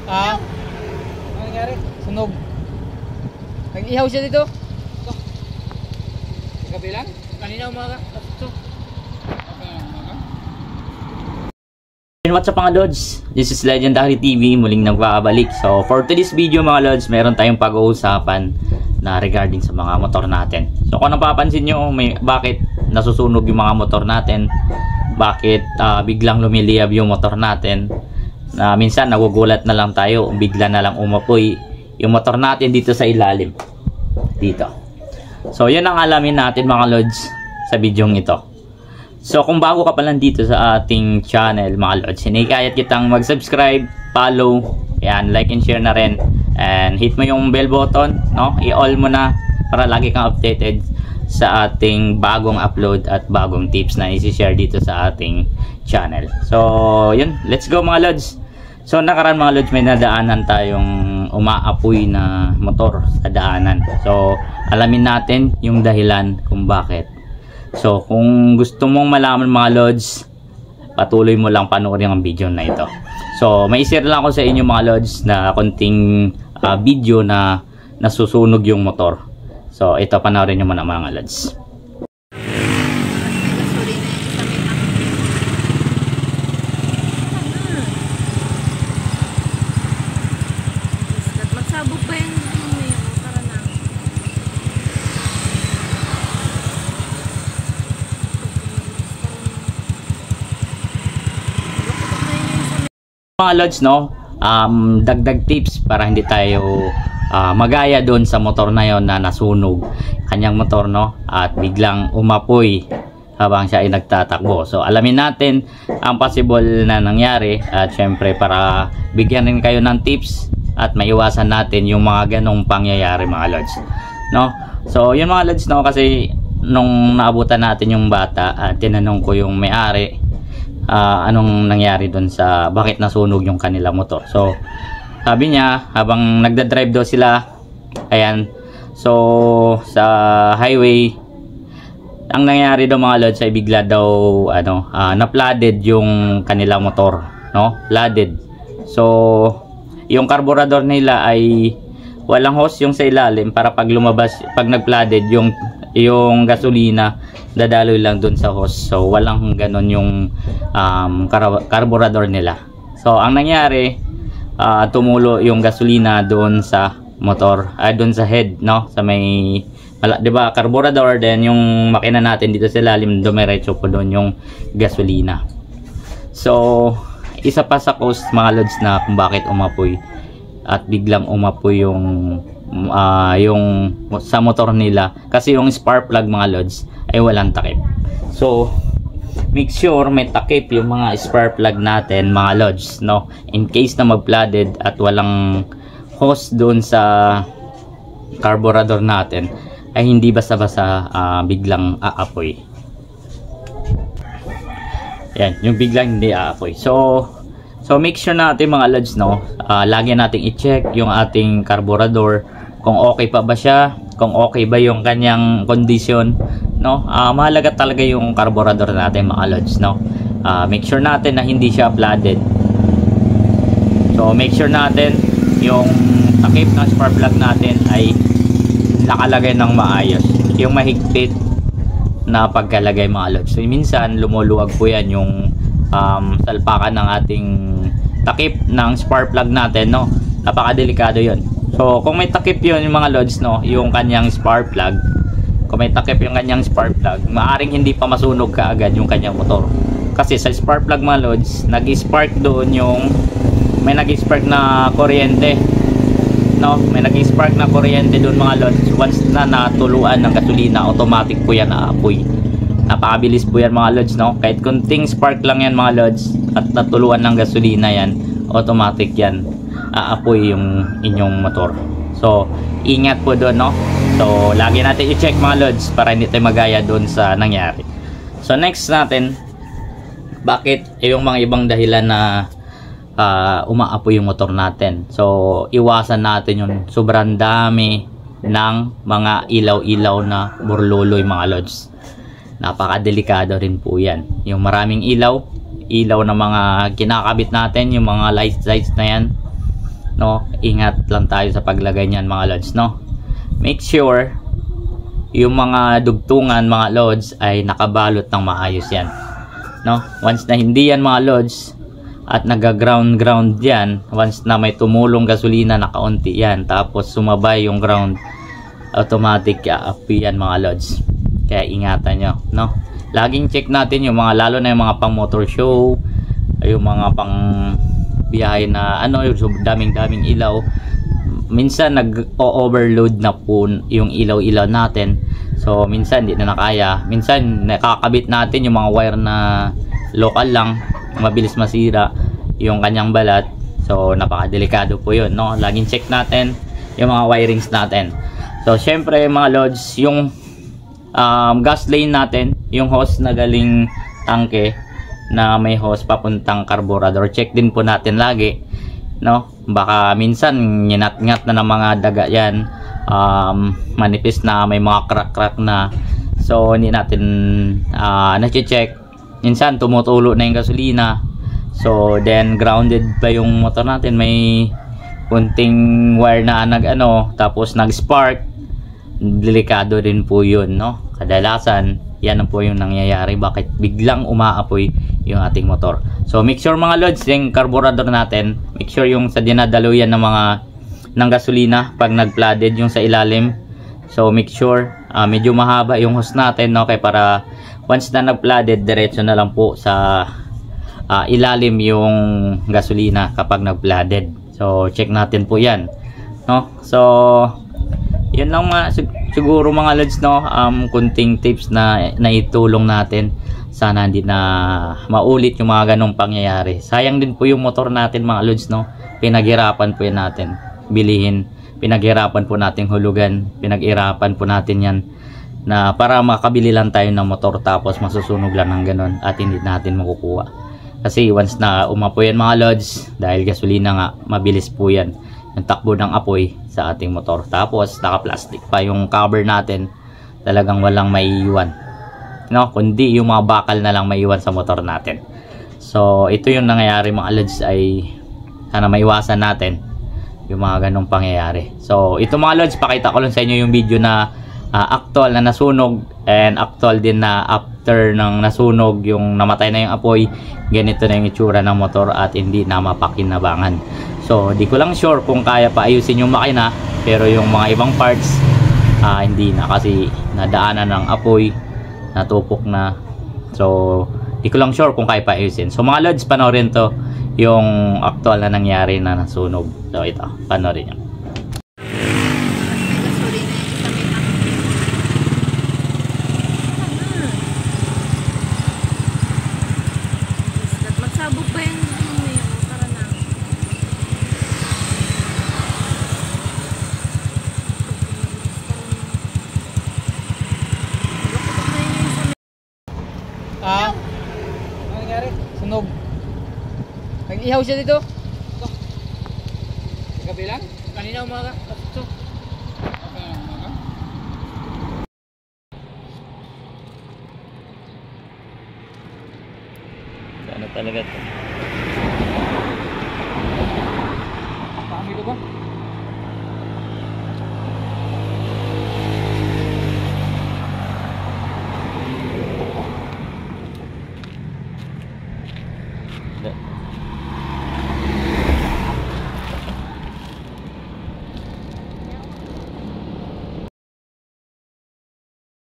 Ah? Ano nangyari? Sunog. Nag-ihaw siya dito. Ito. Gabi lang? Kanina umaga. Ito. What's up mga Lods? This is Legendary TV, muling nagbabalik. So for today's video mga Lods, meron tayong pag-uusapan na regarding sa mga motor natin. So kung napapansin nyo, bakit nasusunog yung mga motor natin, bakit biglang lumiliyab yung motor natin, minsan nagugulat na lang tayo, bigla na lang umapoy yung motor natin dito sa ilalim dito. So yun ang alamin natin mga Lods sa videong ito. So kung bago ka pa lang dito sa ating channel mga Lods, hinikayat kitang mag-subscribe, follow, yan, like and share na rin, and hit mo yung bell button, no? I-all mo na para lagi kang updated sa ating bagong upload at bagong tips na isi-share dito sa ating channel. So yun, let's go mga Lods. So nakaraan mga Lods, may nadaanan tayong umaapoy na motor sa daanan. So alamin natin yung dahilan kung bakit. So kung gusto mong malaman mga Lods, patuloy mo lang panoorin ang video na ito. So may share lang ako sa inyo mga Lods na konting video na nasusunog yung motor. So ito, panoorin nyo muna mga Lods. Magsabog ba yung para na? Mga Lods, no, dagdag tips para hindi tayo magaya doon sa motor na yon na nasunog kanyang motor, no, at biglang umapoy habang siya ay nagtatakbo. So alamin natin ang possible na nangyari, at syempre para bigyan rin kayo ng tips at maiwasan natin yung mga ganong pangyayari mga Lods, no. So yun mga Lods, no, kasi nung naabutan natin yung bata at tinanong ko yung may-ari anong nangyari doon sa bakit nasunog yung kanila motor. So sabi niya habang nagda-drive daw sila, ayan, so sa highway, ang nangyari daw mga Lods ay bigla daw na-flooded yung kanila motor, no, flooded. So yung carburetor nila ay walang hose yung sa ilalim para pag lumabas, pag nag-flooded yung gasolina dadaloy lang dun sa hose. So walang ganon yung carburetor nila. So ang nangyari, tumulo yung gasolina doon sa motor, doon sa head, no, sa may, di ba, carburetor, then yung makina natin dito sa ilalim, dumiretso po doon yung gasolina. So isa pa sa cause mga Lods na kung bakit umapoy at biglang umapoy yung sa motor nila, kasi yung spark plug mga Lods ay walang takip. So make sure may takip yung mga spark plug natin mga Lods, no, in case na mag-flooded at walang hose doon sa carburetor natin, ay hindi basta-basta biglang aapoy. Yan, yung biglang hindi aapoy. So make sure natin mga Lods, no, lagi nating i-check yung ating carburetor kung okay pa ba siya, kung okay ba yung kanyang condition, no. Mahalaga talaga yung carburetor natin mga Lods, no. Make sure natin na hindi siya flooded. So make sure natin yung takip ng spark plug natin ay nakalagay ng maayos, yung mahigpit na pagkalagay mga Lods. So minsan lumuluwag po yan yung salpakan ng ating takip ng spark plug natin, no. Napakadelikado yun. So kung may takip yun yung mga Lods, no, yung kanyang spark plug, kung may takip yung kanyang spark plug, maaring hindi pa masunog kaagad yung kanyang motor. Kasi sa spark plug mga Lods, nag-spark doon yung, may nag-spark na kuryente, no, may nag-spark na kuryente doon mga Lods. Once na natuluan ng gasolina, automatic po yan aapoy. Napakabilis po yan mga Lods, no. Kahit kunting spark lang yan mga Lods at natuluan ng gasolina yan, automatic yan aapoy yung inyong motor. So ingat po doon, no. So lagi natin i-check mga Lods para hindi tayo magaya doon sa nangyari. So next natin, bakit yung mga ibang dahilan na umaapoy yung motor natin. So iwasan natin yung sobrang dami ng mga ilaw-ilaw na burluloy mga Lods. Napakadelikado rin po yan. Yung maraming ilaw na mga kinakabit natin, yung mga lights na yan, no, ingat lang tayo sa paglagay niyan mga lods, no. Make sure yung mga dugtungan mga lods ay nakabalot ng maayos yan, no. Once na hindi yan mga lods at nagaground yan, once na may tumulong gasolina na kaunti yan tapos sumabay yung ground, automatic aapi yan mga lods. Kaya ingatan nyo, no. Laging check natin yung mga, lalo na yung mga pang motor show, yung mga pang biyahe na ano, yung daming ilaw. Minsan nag-overload na po yung ilaw natin, so minsan hindi na nakaya. Minsan nakakabit natin yung mga wire na local lang, mabilis masira yung kanyang balat, so napakadelikado po yun, no. Laging check natin yung mga wirings natin. So syempre mga lods, yung gas lane natin, yung hose na galing tangke na may hose papuntang carburetor, check din po natin lagi, no. Baka minsan nginat-ngat na ng mga daga yan, manipis na, may mga crack na, so hindi natin na-check. Minsan tumutulo na yung gasolina, so then grounded pa yung motor natin, may kunting wire na tapos nag-spark, delikado din po yun, no. Kadalasan yan po yung nangyayari, bakit biglang umaapoy yung ating motor. So make sure mga lods, yung carburetor natin, make sure yung sa dinadaluyan ng gasolina pag nag-flooded yung sa ilalim, so make sure medyo mahaba yung hose natin, no, kaya para once na nag-flooded, diretso na lang po sa ilalim yung gasolina kapag nag-flooded. So check natin po yan, no. So yun lang siguro mga lods, no. Kunting tips na naitulong natin, sana hindi na maulit yung mga ganong pangyayari. Sayang din po yung motor natin mga lods, no. Pinaghirapan po yan natin bilihin, pinaghirapan po natin hulugan, pinaghirapan po natin yan na para makabili lang tayo ng motor, tapos masusunog lang ng ganon at hindi natin makukuha. Kasi once na umapoy yan mga lods, dahil gasolina nga, mabilis po yan yung takbo ng apoy sa ating motor. Tapos naka-plastic pa yung cover natin, talagang walang maiiwan, no, kundi yung mga bakal na lang maiiwan sa motor natin. So ito yung nangyayari mga lods, ay sana maiwasan natin yung mga ganong pangyayari. So ito mga lods, pakita ko lang sa inyo yung video na actual na nasunog, and actual din na after ng nasunog, yung namatay na yung apoy, ganito na yung itsura ng motor at hindi na mapakinabangan. So di ko lang sure kung kaya pa ayusin yung makina, pero yung mga ibang parts hindi na, kasi nadaanan ng apoy, natupok na. So di ko lang sure kung kaya pa ayusin. So mga lods, panoorin to, yung actual na nangyari na nasunog. So ito, panoorin nyo. Magsabog ba yung para na? Ano nangyari? Sunog. Nag-ihaw siya dito? Gabi lang? Kanina umaga?